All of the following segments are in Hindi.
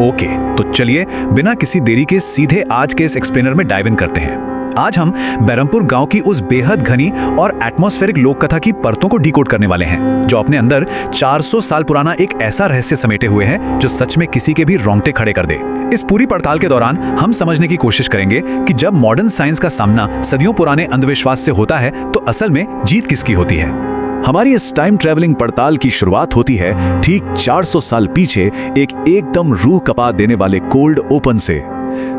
ओके, तो चलिए बिना किसी देरी के सीधे आज के इस एक्सप्लेनर में डाइव इन करते हैं। आज हम बहरमपुर गांव की उस बेहद घनी और एटमॉस्फेरिक लोक कथा की परतों को डिकोड करने वाले हैं, जो अपने अंदर 400 साल पुराना एक ऐसा रहस्य समेटे हुए हैं जो सच में किसी के भी रोंगटे खड़े कर दे। इस पूरी पड़ताल के दौरान हम समझने की कोशिश करेंगे कि जब मॉडर्न साइंस का सामना सदियों पुराने अंधविश्वास से होता है तो असल में जीत किसकी होती है। हमारी इस टाइम ट्रैवलिंग पड़ताल की शुरुआत होती है ठीक 400 साल पीछे एक एकदम रूह कपा देने वाले कोल्ड ओपन से।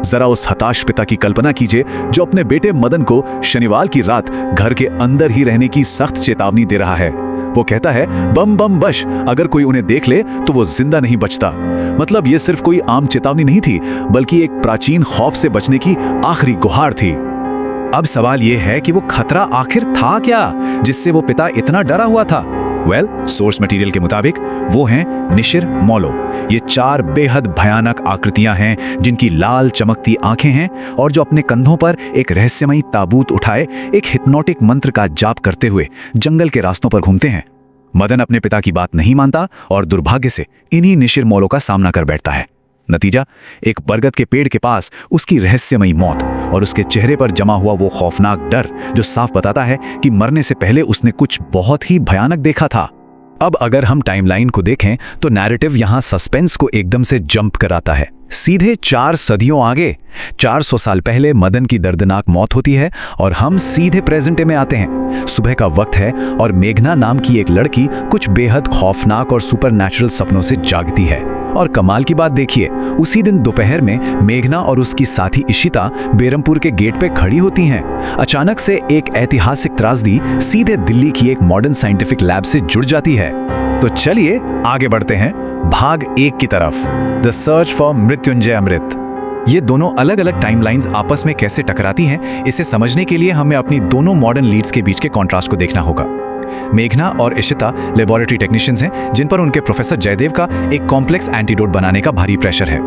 जरा उस हताश पिता की कल्पना कीजिए जो अपने बेटे मदन को शनिवार की रात घर के अंदर ही रहने की सख्त चेतावनी दे रहा है। वो कहता है बम बम बश, अगर कोई उन्हें देख ले तो वो जिंदा नहीं बचता। मतलब ये सिर्फ कोई आम चेतावनी नहीं थी, बल्कि एक प्राचीन खौफ से बचने की आखिरी गुहार थी। अब सवाल यह है कि वो खतरा आखिर था क्या जिससे वो पिता इतना डरा हुआ था। सोर्स मटेरियल के मुताबिक वो हैं निशिर मोलो। ये 4 बेहद भयानक आकृतियां हैं जिनकी लाल चमकती आंखें हैं और जो अपने कंधों पर एक रहस्यमयी ताबूत उठाए एक हिप्नोटिक मंत्र का जाप करते हुए जंगल के रास्तों पर घूमते हैं। मदन अपने पिता की बात नहीं मानता और दुर्भाग्य से इन्हीं निशिर मोलो का सामना कर बैठता है। नतीजा, एक बरगद के पेड़ के पास उसकी रहस्यमयी मौत और उसके चेहरे पर जमा हुआ वो खौफनाक डर जो साफ बताता है कि मरने से पहले उसने कुछ बहुत ही भयानक देखा था। अब अगर हम टाइमलाइन को देखें तो नैरेटिव यहां सस्पेंस को एकदम से जंप कराता है। सीधे 4 सदियों आगे 400 साल पहले मदन की दर्दनाक मौत होती है और हम सीधे प्रेजेंट डे में आते हैं। सुबह का वक्त है और मेघना नाम की एक लड़की कुछ बेहद खौफनाक और सुपरनैचुरल सपनों से जागती है। और कमाल की बात देखिए, उसी दिन दोपहर में मेघना और उसकी साथी इशिता बहरमपुर के गेट पे खड़ी होती हैं। अचानक से एक ऐतिहासिक त्रासदी सीधे दिल्ली की एक मॉडर्न साइंटिफिक लैब से जुड़ जाती है। तो चलिए आगे बढ़ते हैं भाग 1 की तरफ, द सर्च फॉर मृत्युंजय अमृत। ये दोनों अलग अलग टाइमलाइंस आपस में कैसे टकराती हैं, इसे समझने के लिए हमें अपनी दोनों मॉडर्न लीड्स के बीच के कॉन्ट्रास्ट को देखना होगा। मेघना और इशिता लेबोरेटरी टेक्नीशियंस हैं जिन पर उनके प्रोफेसर जयदेव का एक कॉम्प्लेक्स एंटीडोट बनाने का भारी प्रेशर है।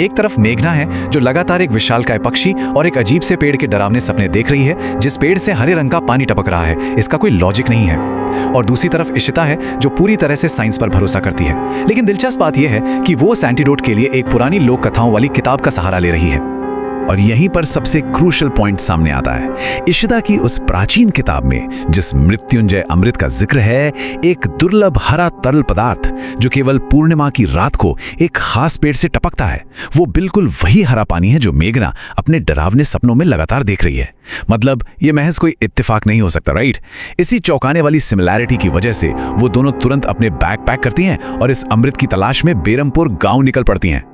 एक तरफ मेघना है जो लगातार एक विशालकाय पक्षी और एक अजीब से पेड़ के डरावने सपने देख रही है जिस पेड़ से हरे रंग का पानी टपक रहा है, इसका कोई लॉजिक नहीं है। और दूसरी तरफ इशिता है जो पूरी तरह से साइंस पर भरोसा करती है। लेकिन दिलचस्प बात यह है कि वो उस एंटीडोट के लिए एक पुरानी लोक कथाओं वाली किताब का सहारा ले रही है। और यहीं पर सबसे क्रूशियल पॉइंट सामने आता है। इशिता की उस प्राचीन किताब में जिस मृत्युंजय अमृत का जिक्र है, एक दुर्लभ हरा तरल पदार्थ जो केवल पूर्णिमा की रात को एक खास पेड़ से टपकता है, वो बिल्कुल वही हरा पानी है जो मेघना अपने डरावने सपनों में लगातार देख रही है। मतलब ये महज कोई इत्तेफाक नहीं हो सकता, राइट? इसी चौंकाने वाली सिमिलैरिटी की वजह से वो दोनों तुरंत अपने बैग पैक करती हैं और इस अमृत की तलाश में बहरमपुर गांव निकल पड़ती हैं।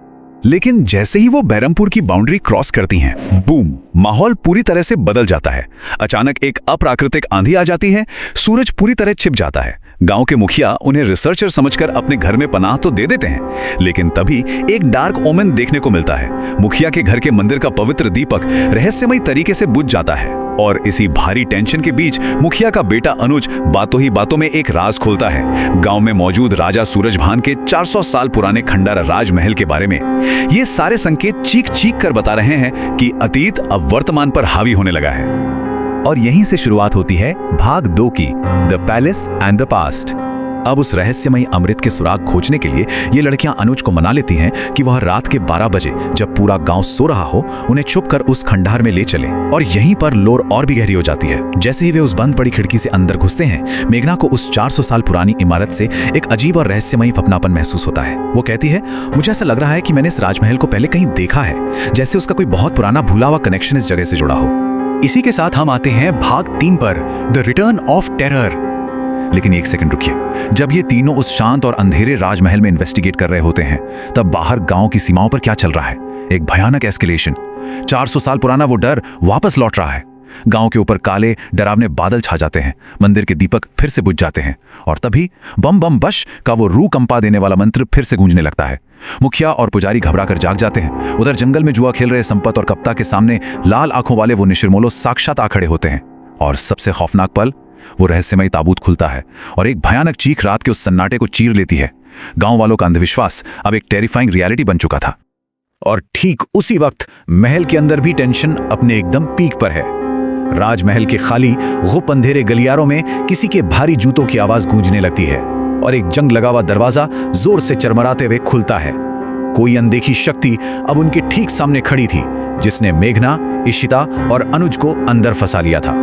लेकिन जैसे ही वो बहरमपुर की बाउंड्री क्रॉस करती हैं, बूम, माहौल पूरी तरह से बदल जाता है। अचानक एक अप्राकृतिक आंधी आ जाती है, सूरज पूरी तरह छिप जाता है। गांव के मुखिया उन्हें रिसर्चर समझकर अपने घर में पनाह तो दे देते हैं, लेकिन तभी एक डार्क ओमेन देखने को मिलता है। मुखिया के घर के मंदिर का पवित्र दीपक रहस्यमयी तरीके से बुझ जाता है और इसी भारी टेंशन के बीच मुखिया का बेटा अनुज बातों ही बातों में एक राज खोलता है, गांव में मौजूद राजा सूरजभान के 400 साल पुराने खंडारा राजमहल के बारे में। ये सारे संकेत चीख चीख कर बता रहे हैं कि अतीत अब वर्तमान पर हावी होने लगा है। और यहीं से शुरुआत होती है भाग 2 की, the palace and the past. अब उस रहस्यमयी अमृत के सुराग खोजने के लिए ये लड़कियां अनुज को मना लेती हैं कि वह रात के 12 बजे जब पूरा गांव सो रहा हो उन्हें छुप कर उस खंडार में ले चले। और यहीं पर लोर और भी गहरी हो जाती है। जैसे ही वे उस बंद पड़ी खिड़की से अंदर घुसते हैं, मेघना को उस 400 साल पुरानी इमारत से एक अजीब और रहस्यमयी अपनापन महसूस होता है। वो कहती है, मुझे ऐसा लग रहा है कि मैंने इस राजमहल को पहले कहीं देखा है, जैसे उसका कोई बहुत पुराना भूला हुआ कनेक्शन इस जगह से जुड़ा हो। इसी के साथ हम आते हैं भाग 3 पर, द रिटर्न ऑफ टेरर। लेकिन एक सेकंड रुकिए, जब ये तीनों उस शांत और अंधेरे राजमहल में इन्वेस्टिगेट कर रहे होते हैं, तब बाहर गांव की सीमाओं पर क्या चल रहा है? एक भयानक एस्केलेशन। 400 साल पुराना वो डर वापस लौट रहा है। गांव के ऊपर काले डरावने बादल छा जाते हैं, मंदिर के दीपक फिर से बुझ जाते हैं और तभी बम बम बश का वो रूह कंपा देने वाला मंत्र फिर से गूंजने लगता है। मुखिया और पुजारी घबरा कर जाग जाते हैं। उधर जंगल में जुआ खेल रहे संपत और कप्ता के सामने लाल आंखों वाले वो निशिरमोलो साक्षात आ खड़े होते हैं। और सबसे खौफनाक पल, वो रहस्यमयी ताबूत खुलता है और एक भयानक चीख रात के उस सन्नाटे को चीर लेती है। गांव वालों का अंधविश्वास अब एक टेरिफाइंग रियलिटी बन चुका था। और ठीक उसी वक्त महल के अंदर भी टेंशन अपने एकदम पीक पर है। राजमहल के खाली गुप अंधेरे गलियारों में किसी के भारी जूतों की आवाज गूंजने लगती है और एक जंग लगा हुआ दरवाजा जोर से चरमराते हुए खुलता है। कोई अनदेखी शक्ति अब उनके ठीक सामने खड़ी थी, जिसने मेघना, इशिता और अनुज को अंदर फंसा लिया था।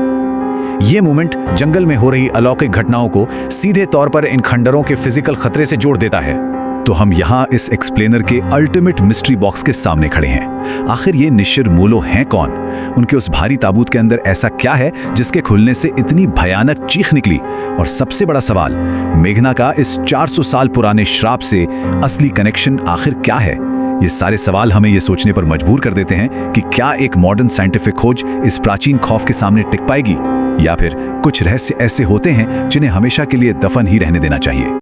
ये मोमेंट जंगल में हो रही अलौकिक घटनाओं को सीधे तौर पर इन खंडरों के फिजिकल खतरे से जोड़ देता है। तो हम यहाँ इस एक्सप्लेनर के अल्टीमेट मिस्ट्री बॉक्स के सामने खड़े हैं। आखिर ये निशिर मूलो हैं कौन? उनके उस भारी ताबूत के अंदर ऐसा क्या है जिसके खुलने से इतनी भयानक चीख निकली? और सबसे बड़ा सवाल, मेघना का इस 400 साल पुराने श्राप से असली कनेक्शन आखिर क्या है? ये सारे सवाल हमें ये सोचने पर मजबूर कर देते हैं कि क्या एक मॉडर्न साइंटिफिक खोज इस प्राचीन खौफ के सामने टिक पाएगी, या फिर कुछ रहस्य ऐसे होते हैं जिन्हें हमेशा के लिए दफन ही रहने देना चाहिए।